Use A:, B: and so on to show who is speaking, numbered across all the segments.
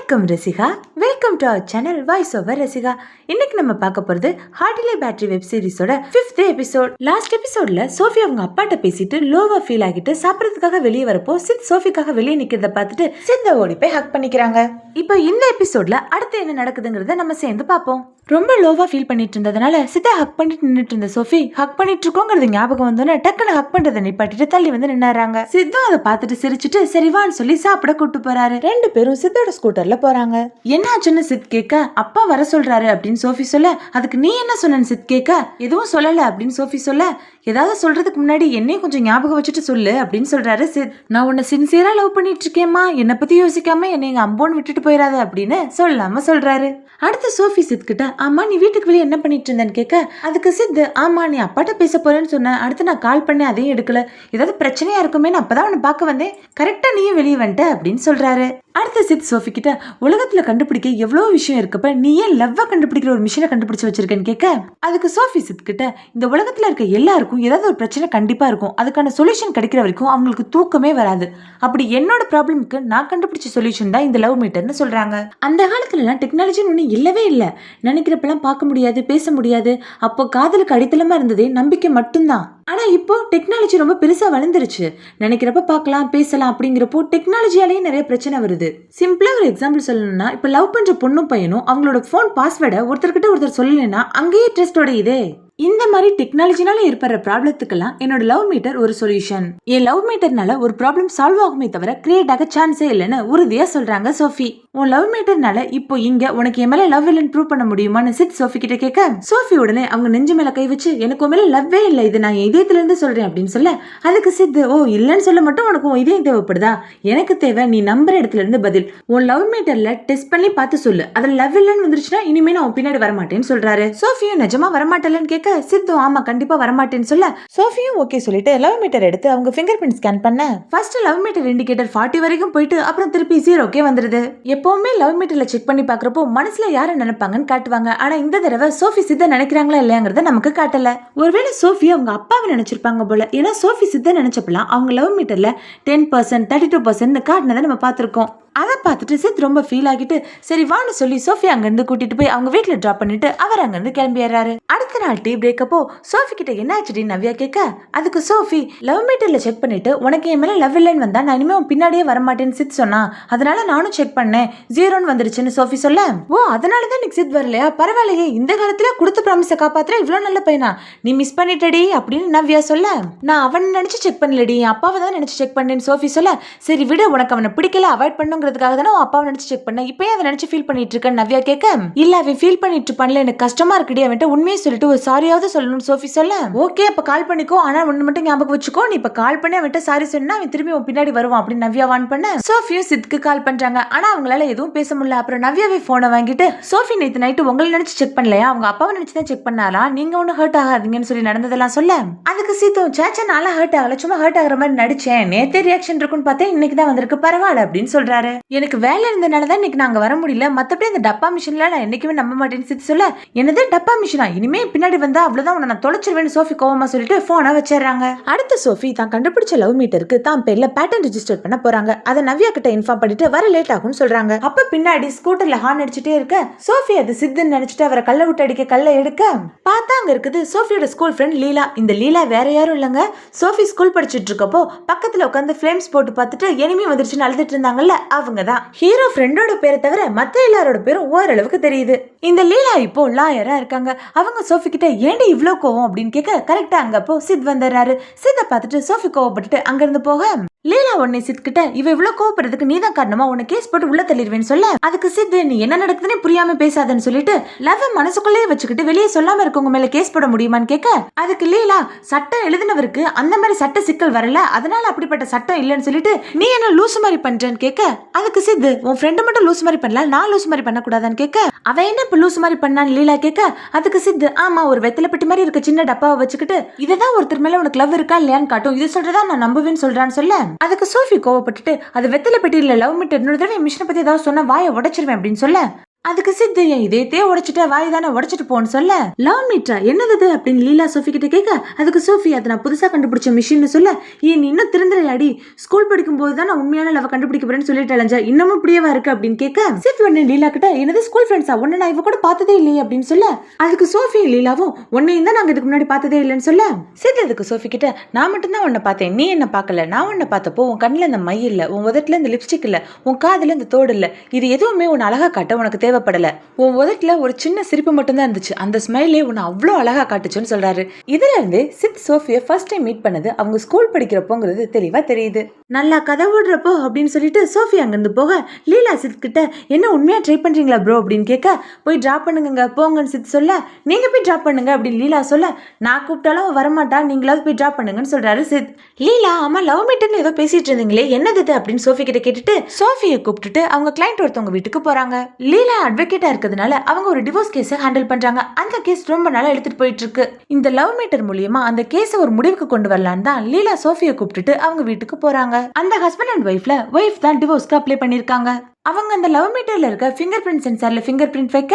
A: வணக்கம் Rasika, welcome to our channel voice over Rasika. இன்னைக்கு நம்ம பார்க்க போறது ஹார்ட்லி பேட்டரி வெப் சீரிஸோட 5th எபிசோட். லாஸ்ட் எபிசோட்ல சோஃபி அவங்க அப்பாட்ட பேசிட்டு லோவா ஃபீல் ஆகிட்டு சாப்பிடறதுக்காக வெளியே வரப்போ சித் சோஃபிக்காக வெளியே நிக்கிறத பார்த்துட்டு சித்த ஓடி போய் ஹக் பண்ணிக்கிறாங்க. இப்போ இந்த எபிசோட்ல அடுத்து என்ன நடக்குதுங்கிறத நம்ம சேர்ந்து பார்ப்போம். ரொம்ப லோவா ஃபீல் பண்ணிட்டு இருந்ததுனால சித்தா ஹக் பண்ணிட்டு நின்றுட்டு இருந்த சோஃபி ஹக் பண்ணிட்டு இருக்கோங்கிறது ஞாபகம் வந்தோன்னே டக்குன்னு ஹக் பண்றதை நிப்பாட்டிட்டு தள்ளி வந்து நின்னாராங்க. சித்தும் அதை பார்த்துட்டு சிரிச்சுட்டு சரிவான்னு சொல்லி சாப்பிட கூட்டு போறாரு. ரெண்டு பேரும் சித்தோட ஸ்கூட்டர்ல போறாங்க. என்னாச்சுன்னு சித் கேட்க அப்பா வர சொல்றாரு அப்படின்னு சோஃபி சொல்ல, அதுக்கு நீ என்ன சொன்ன சித் கேட்க, எதுவும் சொல்லல அப்படின்னு சோஃபி சொல்ல, ஏதாவது சொல்றதுக்கு முன்னாடி என்னையும் கொஞ்சம் ஞாபகம் வச்சுட்டு சொல்லு அப்படின்னு சொல்றாரு சித். நான் உன்னை சின்சியரா லவ் பண்ணிட்டு இருக்கேம்மா, என்னை பத்தி யோசிக்காம என்னை எங்க அம்போன்னு விட்டுட்டு போயிடாத அப்படின்னு சொல்லாம சொல்றாரு. அடுத்து சோஃபி சித் கிட்ட, ஆமா நீ வீட்டுக்கு வெளியே என்ன பண்ணிட்டு இருந்தேன்னு கேட்க, அதுக்கு சித், ஆமா நீ அப்பாட்ட பேச போறேன்னு சொன்ன, அடுத்து நான் கால் பண்ணேன் அதையும் எடுக்கல, ஏதாவது பிரச்சனையா இருக்குமே அப்பதான் அவனை பார்க்க வந்தேன், கரெக்டா நீயும் வெளியே வந்துட்ட அப்படின்னு சொல்றாரு. அடுத்த சித் சோஃபி கிட்ட, உலகத்துல கண்டுபிடிக்க எவ்வளவு விஷயம் இருக்கப்ப நீ ஏன் லவ்வ கண்டுபிடிக்கிற ஒரு மிஷினை கண்டுபிடிச்சு வச்சிருக்கேன்னு கேட்க, அதுக்கு சோஃபி சித் கிட்ட, இந்த உலகத்துல இருக்க எல்லாருக்கும் ஏதாவது ஒரு பிரச்சனை கண்டிப்பா இருக்கும், அதுக்கான சொல்யூஷன் கிடைக்கிற வரைக்கும் அவங்களுக்கு தூக்கமே வராது, அப்படி என்னோட ப்ராப்ளம்க்கு நான் கண்டுபிடிச்ச சொல்யூஷன் தான் இந்த லவ் மீட்டர்னு சொல்றாங்க. அந்த காலத்துல எல்லாம் டெக்னாலஜின்னு ஒண்ணு இல்லவே இல்லை, நினைக்கிறப்பெல்லாம் பார்க்க முடியாது பேச முடியாது, அப்போ காதலுக்கு அடித்தளமா இருந்ததே நம்பிக்கை மட்டும்தான். ஆனா இப்போ டெக்னாலஜி ரொம்ப பெருசா வளர்ந்துருச்சு, நினைக்கிறப்ப பார்க்கலாம் பேசலாம் அப்படிங்கிறப்போ டெக்னாலஜியாலேயே நிறைய பிரச்சனை வருது. சிம்பிளா ஒரு எக்ஸாம்பிள் சொல்லணும்னா, இப்ப லவ் பண்ற பொண்ணும் பையனும் அவங்களோட போன் பாஸ்வேர்டை ஒருத்தர்கிட்ட ஒருத்தர் சொல்லலைன்னா அங்கேயே ட்ரஸ்டோட இதே. இந்த மாதிரி டெக்னாலஜினால ஏற்படுற ப்ராப்ளத்துக்கெல்லாம் என்னோட லவ் மீட்டர் ஒரு சொல்யூஷன். என் லவ் மீட்டர்னால ஒரு ப்ராப்ளம் சால்வ் ஆகுமே தவிர கிரியேட் ஆக சான்ஸே இல்லைன்னு உறுதியா சொல்றாங்க சோஃபி. உன் லவ் மீட்டர்னால இப்போ இங்க உனக்கு என் மேல லவ் இல்லைன்னு ப்ரூவ் பண்ண முடியுமான்னு சித் சோஃபி கிட்ட கேட்க, சோஃபி உடனே அவங்க நெஞ்சு மேல கை வச்சு, எனக்கு உன் மேல லவ்வே இல்லை, இது நான் இதயத்துல இருந்து சொல்றேன் அப்படின்னு சொல்ல, அதுக்கு சித், ஓ இல்லன்னு சொல்ல மட்டும் உனக்கு உன் இதயம் தேவைப்படுதா, எனக்கு தேவை நீ நம்புற இடத்துல இருந்து பதில், உன் லவ் மீட்டர்ல டெஸ்ட் பண்ணி பார்த்து சொல்லு, அதுல லவ் இல்லன்னு வந்துருச்சுன்னா இனிமே நான் பின்னாடி வரமாட்டேன்னு சொல்றாரு. சோஃபியும் நிஜமா வரமாட்டேன்னு கேட்க, சித்தும் ஆமா கண்டிப்பா வரமாட்டேன்னு சொல்ல, சோஃபியும் ஓகே சொல்லிட்டு லவ் மீட்டர் எடுத்து அவங்க ஃபிங்கர் பிரிண்ட் ஸ்கேன் பண்ண, ஃபர்ஸ்ட் லவ் மீட்டர் இண்டிகேட்டர் 40 வரைக்கும் போயிட்டு அப்புறம் திருப்பி 0க்கே வந்துருது. எப்பவுமே லவ் மீட்டர்ல செக் பண்ணி பாக்குறப்போ மனசுல யாரை நினைப்பாங்கன்னு காட்டுவாங்க, ஆனா இந்த தடவை சோஃபி சித்த நினைக்கிறாங்களா இல்லையாங்கிறத நமக்கு காட்டல. ஒருவேளை சோஃபி அவங்க அப்பாவை நினைச்சிருப்பாங்க போல, ஏன்னா சோஃபி சித்த நினைச்சப்பலாம் அவங்க லவ் மீட்டர்ல 10%, 32% காட்டினதை நம்ம பார்த்திருக்கோம். அதை பார்த்துட்டு சித் ரொம்ப ஃபீல் ஆகிட்டு சரி வான்னு சொல்லி சோஃபி அங்கிருந்து கூட்டிட்டு போய் அவங்க வீட்டுல டிராப் பண்ணிட்டு அவர் அங்கிருந்து கிளம்பிடுறாரு. அடுத்த நாள் டீ பிரேக் அப்போ சோஃபி கிட்ட என்ன ஆச்சுடி நவ்யா கேட்க, அதுக்கு சோஃபி, லவ் மீட்டர்ல செக் பண்ணிட்டு உனக்கு என் மேல லவ் இல்லைன்னு வந்தா நான் இனிமே பின்னாடியே வரமாட்டேன்னு சித் சொன்னா, அதனால நானும் செக் பண்ணேன் 0ன்னு வந்துருச்சுன்னு சோஃபி சொல்ல, ஓ அதனாலதான் நீ சித் வரலையா, பரவாயில்லையே இந்த காலத்துல கொடுத்த ப்ராமிஸை காப்பாத்துற இவ்வளவு நல்ல பையனா, நீ மிஸ் பண்ணிட்டடி அப்படின்னு நவ்யா சொல்ல, நான் அவனை நினைச்சு செக் பண்ணலடி என் அப்பாவை தான் நினைச்சு செக் பண்ணேன்னு சோஃபி சொல்ல, சரி விட உனக்கு அவனை பிடிக்கல அவாய்ட் பண்ணுங்க தானே அப்பாவை நினைச்சு செக் பண்ண, இப்பயே அதை நினைச்சு ஃபீல் பண்ணிட்டு இருக்க நவ்யா கேட்க, இல்ல அவன் ஃபீல் பண்ணிட்டு பண்ணல எனக்கு கஷ்டமா இருக்குடி, அவன்கிட்ட உண்மையை சொல்லிட்டு ஒரு சாரியாவது சொல்லணும்னு சோஃபி சொல்ல, ஓகே அப்ப கால் பண்ணிக்கோ, ஆனா ஒண்ணு மட்டும் ஞாபகம் வச்சுக்கோ, நீ இப்ப கால் பண்ணி அவன்கிட்ட சாரி சொன்னா அவன் திரும்பி உன் பின்னாடி வருவான் அப்படின்னு நவ்யா வான் பண்ண, சோஃபியும் சித்க்கு கால் பண்றாங்க, ஆனா அவங்களால எதுவும் பேச முடியல. அப்புறம் நவ்யாவே போனை வாங்கிட்டு, சோஃபி நேத்து நைட்டு உங்களை நினைச்சு செக் பண்ணலையா, அவங்க அப்பாவை நினைச்சுதான் செக் பண்ணாரா, நீங்க ஒண்ணு ஹர்ட் ஆகாதீங்கன்னு சொல்லி நடந்ததெல்லாம் சொல்ல, அதுக்கு சீத்தும் சேச்சா நாளா ஹர்ட் ஆகல, சும்மா ஹர்ட் ஆகிற மாதிரி நடிச்சேன், நேத்தே ரியாக்ஷன் இருக்குன்னு பார்த்தேன் இன்னைக்கு தான் வந்திருக்கு பரவாயில்ல அப்படின்னு சொல்றாரு. எனக்கு வேலை இருந்தனாலதான் இன்னைக்கு நாங்க வர முடியல, மத்தபடி அந்த டப்பா மிஷின்ல நான் என்னைக்குமே நம்ப மாட்டேன்னு சித்து சொல்ல, என்னது டப்பா மிஷினா, இனிமே பின்னாடி வந்தா அவ்வளவுதான் உன்னை நான் தொலைச்சிருவேன்னு சோஃபி கோவமா சொல்லிட்டு போனை வச்சிடறாங்க. அடுத்த சோஃபி தான் கண்டுபிடிச்ச லவ் மீட்டருக்கு தான் பேர்ல பேட்டன் ரெஜிஸ்டர் பண்ண போறாங்க. அதை நவ்யா கிட்ட இன்ஃபார்ம் பண்ணிட்டு வர லேட் ஆகும்னு சொல்றாங்க. அப்ப பின்னாடி ஸ்கூட்டர்ல ஹார்ன் அடிச்சுட்டே இருக்க சோஃபி அது சித்துன்னு நினைச்சிட்டு அவரை கல்ல விட்டு அடிக்க கல்ல எடுக்க பார்த்தா அங்க இருக்குது சோஃபியோட ஸ்கூல் ஃப்ரெண்ட் லீலா. இந்த லீலா வேற யாரும் இல்லங்க, சோஃபி ஸ்கூல் படிச்சுட்டு இருக்கப்போ பக்கத்துல உட்காந்து ஃபிளேம்ஸ் போட்டு பார்த்துட்டு எனிமி வந்துருச்சுன்னு அழுதுட்டு இருந்தாங்கல்ல, அவங்கதான் ஹீரோ ஃப்ரெண்டோட பேரை தவிர மத்த எல்லாரோட பேரும் ஓரளவுக்கு தெரியுது. இந்த லீலா இப்போ லாயரா இருக்காங்க. அவங்க சோஃபி கிட்ட ஏண்டி இவ்ளோ கோவம் அப்படின்னு கேட்க, கரெக்டா அங்க அப்போ சித் வந்துடுறாரு. சித்த பார்த்துட்டு சோஃபி கோவப்பட்டுட்டு அங்க இருந்து போக, லீலா உடனே சித் கிட்ட, இவ இவ்வளவு கோவப்படுறதுக்கு நீதான் காரணமா, உன்னை கேஸ் போட்டு உள்ள தள்ளிடுவேன்னு சொல்ல, அதுக்கு சித், நீ என்ன நடக்குதுன்னு புரியாம பேசாதன்னு சொல்லிட்டு லவ் மனசுக்குள்ளேயே வச்சுக்கிட்டு வெளியே சொல்லாம இருக்கவங்க மேல கேஸ் போட முடியுமான்னு கேட்க, அதுக்கு லீலா, சட்டம் எழுதினவருக்கு அந்த மாதிரி சட்ட சிக்கல் வரல, அதனால அப்படிப்பட்ட சட்டம் இல்லைன்னு சொல்லிட்டு நீ என்ன லூசு மாதிரி பண்றேன்னு கேட்க, அதுக்கு சித், உன் ஃப்ரெண்டு மட்டும் லூசு மாதிரி பண்ணல நான் லூசு மாதிரி பண்ணக்கூடாதான்னு கேட்க, அவ என்ன இப்ப லூசு மாதிரி பண்ணான்னு லீலா கேட்க, அதுக்கு சித், ஆமா ஒரு வெத்தலை பெட்டி மாதிரி இருக்க சின்ன டப்பாவை வச்சுக்கிட்டு இதுதான் ஒருத்தர் மேல உனக்கு லவ் இருக்கா இல்லையான்னு காட்டும், இது சொல்றதா நான் நம்புவேன்னு சொல்றான்னு சொல்ல, அதுக்கு சோஃபி கோவப்பட்டுட்டு அது வெத்தலை பெட்டியில லவ் மீட்டர் இன்னொரு தடவை மிஷினை பத்தி ஏதாவது சொன்னா வாயை உடைச்சிருவேன் அப்படின்னு சொல்ல, அதுக்கு சித்து என் இதயத்தையே உடைச்சிட்ட வாய் தானே உடைச்சிட்டு போன்னு சொல்ல லவ் மீட்டரா என்னது அப்படின்னு லீலா சோஃபி கிட்ட கேட்க அதுக்கு சோஃபி அதை நான் புதுசா கண்டுபிடிச்ச மிஷின் சொல்ல நீ இன்னும் திருந்துறையாடி ஸ்கூல் படிக்கும் போது தான் நான் உண்மையான லவ் கண்டுபிடிக்க போறேன்னு சொல்லிட்டு அலைஞ்சா இன்னமும் இப்படியேவா இருக்கு அப்படின்னு கேட்க சித்து உடனே லீலா கிட்ட என்னது ஸ்கூல் ஃப்ரெண்ட்ஸா உன்னை நான் இவ கூட பார்த்ததே இல்லையே அப்படின்னு சொல்ல அதுக்கு சோஃபி லீலாவும் உன்னையும் தான் நாங்க இதுக்கு முன்னாடி பார்த்ததே இல்லைன்னு சொல்ல சித்து அதுக்கு சோஃபி கிட்ட நான் மட்டும்தான் உன்னை பார்த்தேன் நீ என்ன பார்க்கல நான் உன்னை பார்த்தப்போ உன் கண்ணில் இந்த மை இல்ல உன் உதட்டுல இந்த லிப்ஸ்டிக் இல்ல உன் காதுல இந்த தோடு இல்ல இது எதுவுமே உன் அழகா காட்ட உனக்கு தேவைப்படல உன் உதட்டுல ஒரு சின்ன சிரிப்பு மட்டும் தான் இருந்துச்சு அந்த ஸ்மைலே உன்னை அவ்வளோ அழகா காட்டுச்சுன்னு சொல்றாரு. இதுல இருந்து சித் சோஃபியை ஃபர்ஸ்ட் டைம் மீட் பண்ணது அவங்க ஸ்கூல் படிக்கிறப்போங்கிறது தெளிவா தெரியுது. நல்லா கதை ஓடுறப்போ அப்படின்னு சொல்லிட்டு சோஃபி அங்கிருந்து போக லீலா சித் கிட்ட என்ன உண்மையா ட்ரை பண்றீங்களா ப்ரோ அப்படின்னு கேட்க போய் டிராப் பண்ணுங்க போங்கன்னு சித் சொல்ல நீங்க போய் டிராப் பண்ணுங்க அப்படின்னு லீலா சொல்ல நான் கூப்பிட்டாலும் வரமாட்டா நீங்களாவது போய் டிராப் பண்ணுங்கன்னு சொல்றாரு சித். லீலா ஆமா லவ் மீட்டர்னு ஏதோ பேசிட்டு இருந்தீங்களே என்னது அப்படின்னு சோஃபி கிட்ட கேட்டுட்டு சோஃபியை கூப்பிட்டுட்டு அவங்க கிளைண்ட் ஒருத்தவங்க வீட்டுக்கு போறாங்க. லீலா அட்வொகேட்டா இருக்கிறதுனால அவங்க ஒரு டிவோர்ஸ் கேஸை ஹேண்டில் பண்றாங்க. அந்த கேஸ் ரொம்ப நாளா எடுத்துட்டு போயிட்டு இருக்கு. இந்த லவ் மீட்டர் மூலியமா அந்த கேஸை ஒரு முடிவுக்கு கொண்டு வரலான்னு தான் லீலா சோஃபியை கூப்பிட்டுட்டு அவங்க வீட்டுக்கு போறாங்க. அந்த ஹஸ்பண்ட் அண்ட் ஒய்ஃப் தான் டிவோர்ஸ்க்கு அப்ளை பண்ணிருக்காங்க. அவங்க அந்த லவ் மீட்டர்ல இருக்க ஃபிங்கர் பிரிண்ட் சென்சார்ல ஃபிங்கர் பிரிண்ட் வைக்க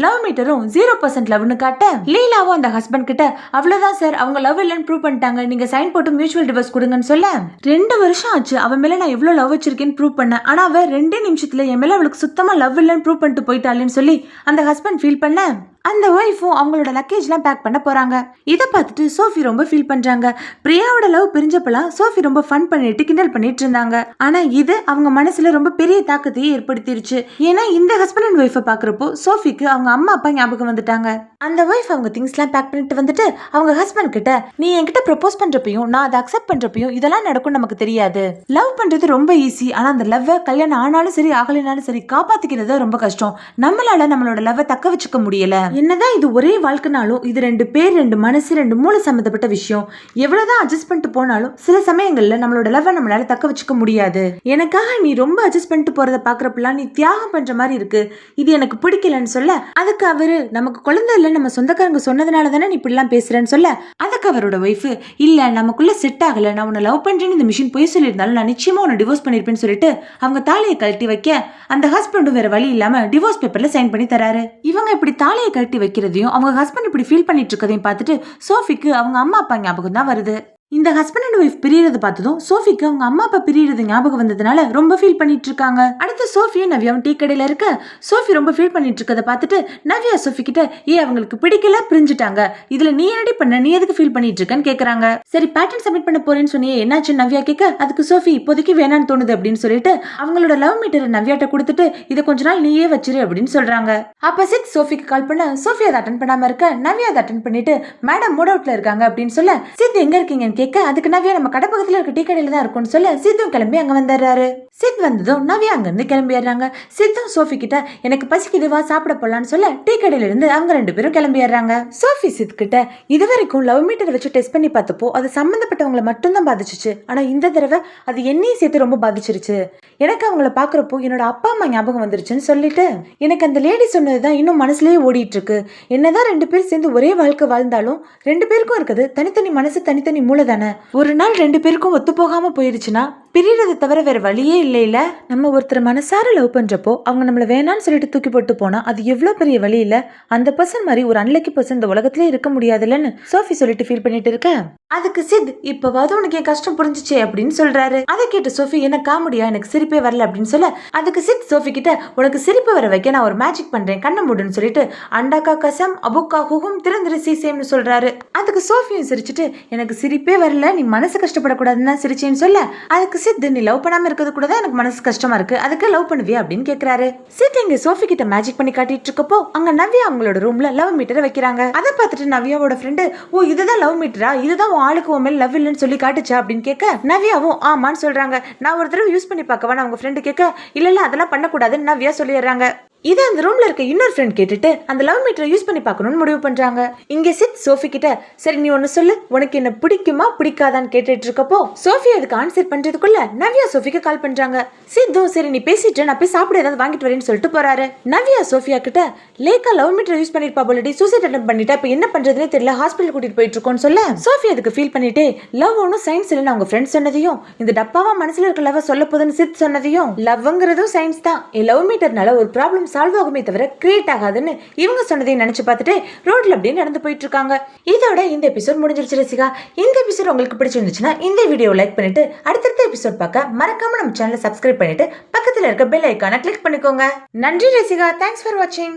A: லவ் மீட்டரும் 0% லவ்னு காட்ட லீலாவும் அந்த ஹஸ்பண்ட் கிட்ட அவ்வளவுதான் சார் அவங்க லவ் இல்லைன்னு ப்ரூவ் பண்ணிட்டாங்க நீங்க சைன் போட்டு மியூச்சுவல் டிவோர்ஸ் கொடுங்கன்னு சொல்ல 2 வருஷம் ஆச்சு அவன் மேல நான் எவ்வளவு லவ் வச்சிருக்கேன்னு ப்ரூவ் பண்ணேன் ஆனா அவ 2 நிமிஷத்துல என் மேல அவளுக்கு சுத்தமா லவ் இல்லைன்னு ப்ரூவ் பண்ணிட்டு போயிட்டாள்னு சொல்லி அந்த ஹஸ்பண்ட் ஃபீல் பண்ண அந்த ஒய்ஃபும் அவங்களோட லக்கேஜ்லாம் பேக் பண்ண போறாங்க. இதை பார்த்துட்டு சோஃபி ரொம்ப ஃபீல் பண்றாங்க. பிரியாவோட லவ் பிரிஞ்சப்பெல்லாம் சோஃபி ரொம்ப ஃபன் பண்ணிட்டு கிண்டல் பண்ணிட்டு இருந்தாங்க. ஆனா இது அவங்க மனசுல ரொம்ப பெரிய தாக்கத்தையே ஏற்படுத்திருச்சு. ஏன்னா இந்த ஹஸ்பண்ட் அண்ட் ஒய்ஃபை பாக்குறப்போ சோஃபிக்கு அவங்க அம்மா அப்பா ஞாபகம் வந்துட்டாங்க. அந்த ஒய்ஃப் அவங்க திங்ஸ்லாம் பேக் பண்ணிட்டு வந்துட்டு அவங்க ஹஸ்பண்ட் கிட்ட நீ என்கிட்ட ப்ரப்போஸ் பண்றப்பையும் நான் அதை அக்செப்ட் பண்றப்பையும் இதெல்லாம் நடக்கும் நமக்கு தெரியாது. லவ் பண்றது ரொம்ப ஈஸி ஆனா அந்த லவ்வை கல்யாணம் ஆனாலும் சரி ஆகலைனாலும் சரி காப்பாத்திக்கிறது ரொம்ப கஷ்டம். நம்மளால நம்மளோட லவ்வை தக்க வச்சுக்க முடியல. என்னதான் இது ஒரே வாழ்க்கைனாலும் இது 2 பேர் 2 மனசு 2 மூளை சம்பந்தப்பட்ட விஷயம். எவ்வளவுதான் அட்ஜஸ்ட் பண்ணிட்டு போனாலும் சில சமயங்கள்ல நம்மளோட லவ்வை நம்மளால தக்க வச்சுக்க முடியாது. எனக்காக நீ ரொம்ப அட்ஜஸ்ட் பண்ணிட்டு போறத பாக்குறப்பெல்லாம் நீ தியாகம் பண்ற மாதிரி இருக்கு. இது எனக்கு பிடிக்கலன்னு சொல்ல அதுக்கு அவரு நமக்கு குழந்தை இல்ல நம்ம சொந்தக்காரங்க சொன்னதுனால தானே நீ இப்படிலாம் பேசுறேன்னு சொல்ல அதுக்கு அவரோட ஒய்ஃப் இல்ல நமக்குள்ள செட் ஆகல நான் உன்னை லவ் பண்றேன்னு இந்த மிஷின் போய் சொல்லியிருந்தாலும் நான் நிச்சயமா உன்னை டிவோர்ஸ் பண்ணிருப்பேன்னு சொல்லிட்டு அவங்க தாலியை கழட்டி வைக்க அந்த ஹஸ்பண்டும் வேற வழி இல்லாம டிவோர்ஸ் பேப்பர்ல சைன் பண்ணி தராரு. இவங்க இப்படி தாலியை கழட்டி வைக்கிறதையும் அவங்க ஹஸ்பண்ட் இப்படி ஃபீல் பண்ணிட்டு இருக்கதையும் பார்த்துட்டு சோஃபிக்கு அவங்க அம்மா அப்பா ஞாபகம் தான் வருது. இந்த ஹஸ்பண்ட் அண்ட் ஒய்ஃப் பிரியறது பார்த்ததும் சோஃபிக்கு அவங்க அம்மா அப்பா பிரியறது ஞாபகம் வந்ததுனால ரொம்ப ஃபீல் பண்ணிட்டு இருக்காங்க. அடுத்து சோஃபியும் நவ்யாவும் டீ கடையில இருக்க சோஃபி ரொம்ப ஃபீல் பண்ணிட்டு இருக்கதை பார்த்துட்டு நவ்யா சோஃபி கிட்ட அவங்களுக்கு பிடிக்கல பிரிஞ்சுட்டாங்க இதுல நீ என்னடி பண்ண நீ எதுக்கு ஃபீல் பண்ணிட்டு இருக்கன்னு கேக்குறாங்க. சரி பேட்டர்ன் சப்மிட் பண்ண போறேன்னு சொன்னியே என்னாச்சு நவ்யா கேட்க அதுக்கு சோஃபி இப்போதைக்கு வேணான்னு தோணுது அப்படின்னு சொல்லிட்டு அவங்களோட லவ் மீட்டரை நவ்யாட்ட கொடுத்துட்டு இதை கொஞ்ச நாள் நீயே வச்சிரு அப்படின்னு சொல்றாங்க. அப்ப சித் சோஃபிக்கு கால் பண்ண சோஃபி அதை அட்டன் பண்ணாம இருக்க நவ்யா அதை அட்டன் பண்ணிட்டு மேடம் மூட் அவுட்ல இருக்காங்க அப்படின்னு சொல்ல சித் எங்க இருக்கீங்க கேட்க அதுக்கு நவ்யா நம்ம கடை பக்கத்துல இருக்க டீ கடையில தான் இருக்கும்னு சொல்ல சித்தும் கிளம்பி அங்க வந்துடுறாரு. சித் வந்ததும் நவ்யா அங்க இருந்து கிளம்பிடுறாங்க. சித்தும் சோஃபி கிட்ட எனக்கு பசிக்குதுவா சாப்பிட போலான்னு சொல்ல டீ கடையில இருந்து அவங்க 2 பேரும் கிளம்பிடுறாங்க. சோஃபி சித் கிட்ட இது வரைக்கும் லவ் மீட்டர் வச்சு டெஸ்ட் பண்ணி பார்த்தப்போ அது சம்பந்தப்பட்டவங்களை மட்டும் தான் பாதிச்சிச்சு ஆனா இந்த தடவை அது என்னையும் சேர்த்து ரொம்ப பாதிச்சிருச்சு. எனக்கு அவங்கள பாக்குறப்போ என்னோட அப்பா அம்மா ஞாபகம் வந்துருச்சுன்னு சொல்லிட்டு எனக்கு அந்த லேடி சொன்னதுதான் இன்னும் மனசுலயே ஓடிட்டு இருக்கு. என்னதான் 2 பேர் சேர்ந்து ஒரே வாழ்க்கை வாழ்ந்தாலும் 2 பேருக்கும் இருக்குது தனித்தனி மனசு தனித்தனி மூளை தானே. ஒரு நாள் 2 பேருக்கும் ஒத்து போகாம போயிருச்சுன்னா பிரியறதை தவிர வேற வழியே இல்லையில. நம்ம ஒருத்தர் மனசார லவ் பண்றப்போ அவங்க நம்மள வேணான்னு சொல்லிட்டு தூக்கி போட்டு போனா அது எவ்வளவு பெரிய வழி இல்ல. அந்த பர்சன் மாதிரி ஒரு அன்லக்கி பர்சன் இந்த உலகத்திலே இருக்க முடியாதுல்லன்னு சோஃபி சொல்லிட்டு ஃபீல் பண்ணிட்டு இருக்க அதுக்கு சித் இப்பவாவது உனக்கு என் கஷ்டம் புரிஞ்சிச்சே அப்படின்னு சொல்றாரு. அதை கேட்டு சோஃபி என்ன காமெடியா எனக்கு சிரிப்பே வரல அப்படின்னு சொல்ல அதுக்கு சித் சோஃபி கிட்ட உனக்கு சிரிப்பு வர வைக்க நான் ஒரு மேஜிக் பண்றேன் கண்ண மூடுன்னு சொல்லிட்டு அண்டாக்கா கசம் அபுக்கா ஹுகும் திறந்திரு சீசேம்னு சொல்றாரு. அதுக்கு சோஃபியும் சிரிச்சுட்டு எனக்கு சிரிப்பே வரல நீ மனசு கஷ்டப்படக்கூடாதுன்னு தான் சிரிச்சேன்னு சொல்ல அதுக்கு சித் நீ லவ் பண்ணாம இருக்கிறது கூட தான் எனக்கு மனசு கஷ்டமா இருக்கு அதுக்கு லவ் பண்ணுவியா அப்படின்னு கேக்குறாரு. சித் இங்க சோஃபி கிட்ட மேஜிக் பண்ணி காட்டிட்டு இருக்கப்போ அங்க நவ்யா அவங்களோட ரூம்ல லவ் மீட்டரை வைக்கிறாங்க. அதை பார்த்துட்டு நவ்யாவோட ஃப்ரெண்டு ஓ இதுதான் லவ் மீட்டரா இதுதான் ஆளுக்கு உன் மேல லவ் இல்லைன்னு சொல்லி காட்டுச்சா அப்படின்னு கேட்க நவ்யாவும் ஆமான்னு சொல்றாங்க. நான் ஒரு தடவை யூஸ் பண்ணி பார்க்கவா அவங்க ஃப்ரெண்டு கேட்க இல்ல அதெல்லாம் பண்ணக்கூடாதுன்னு நவ்யா சொல்லிடுறாங்க. இதை அந்த ரூம்ல இருக்க இன்னொரு ஃப்ரெண்ட் கேட்டுட்டு அந்த லவ் மீட்டரை யூஸ் பண்ணி பார்க்கணும்னு முடிவு பண்றாங்க. இங்க சித் சோஃபி கிட்ட சரி நீ ஒன்னு சொல்லு உனக்கு என்ன பிடிக்குமா பிடிக்காதான்னு கேட்டுட்டு இருக்கப்போ சோஃபி அதுக்கு ஆன்சர் பண்றதுக்குள்ள நவ்யா சோஃபிக்கு கால் பண்றாங்க. சித்தும் சரி நீ பேசிட்டு நான் போய் சாப்பிட ஏதாவது வாங்கிட்டு வரேன்னு சொல்லிட்டு போறாரு. நவ்யா சோஃபியா கிட்ட லேக்கா லவ் மீட்டர் யூஸ் பண்ணிருப்பா போலடி சூசைட் அட்டெம்ப்ட் பண்ணிட்டா இப்ப என்ன பண்றதுனே தெரியல ஹாஸ்பிட்டல் கூட்டிட்டு போயிட்டு இருக்கோம்னு சொல்ல சோஃபி அதுக்கு ஃபீல் பண்ணிட்டே லவ் ஒன்னும் சயின்ஸ் இல்லைன்னு அவங்க ஃப்ரெண்ட்ஸ் சொன்னதையும் இந்த டப்பாவா மனசுல இருக்க லவ் சொல்ல போதுன்னு சித் சொன்னதையும் லவ்ங்கிறதும் சயின்ஸ் தான் லவ் மீட்டர்னால ஒரு ப்ராப்ளம் சால்வ் ஆகுமே தவிர கிரியேட் ஆகாதுன்னு இவங்க சொன்னதையும் நினைச்சு பார்த்துட்டு ரோட்ல அப்படியே நடந்து போயிட்டு இருக்காங்க. இதோட இந்த எபிசோட் முடிஞ்சிருச்சு ரசிகா. இந்த எபிசோட் உங்களுக்கு பிடிச்சிருந்துச்சுன்னா இந்த வீடியோ லைக் பண்ணிட்டு அடுத்தடுத்த எபிசோட் பார்க்க மறக்காம நம்ம சேனலை சப்ஸ்கிரைப் பண்ணிட்டு பக்கத்துல இருக்க பெல் ஐக்கானை கிளிக் பண்ணிக்கோங்க. நன்றி ரசிகா. தேங்க்ஸ் ஃபார் வாட்சிங்.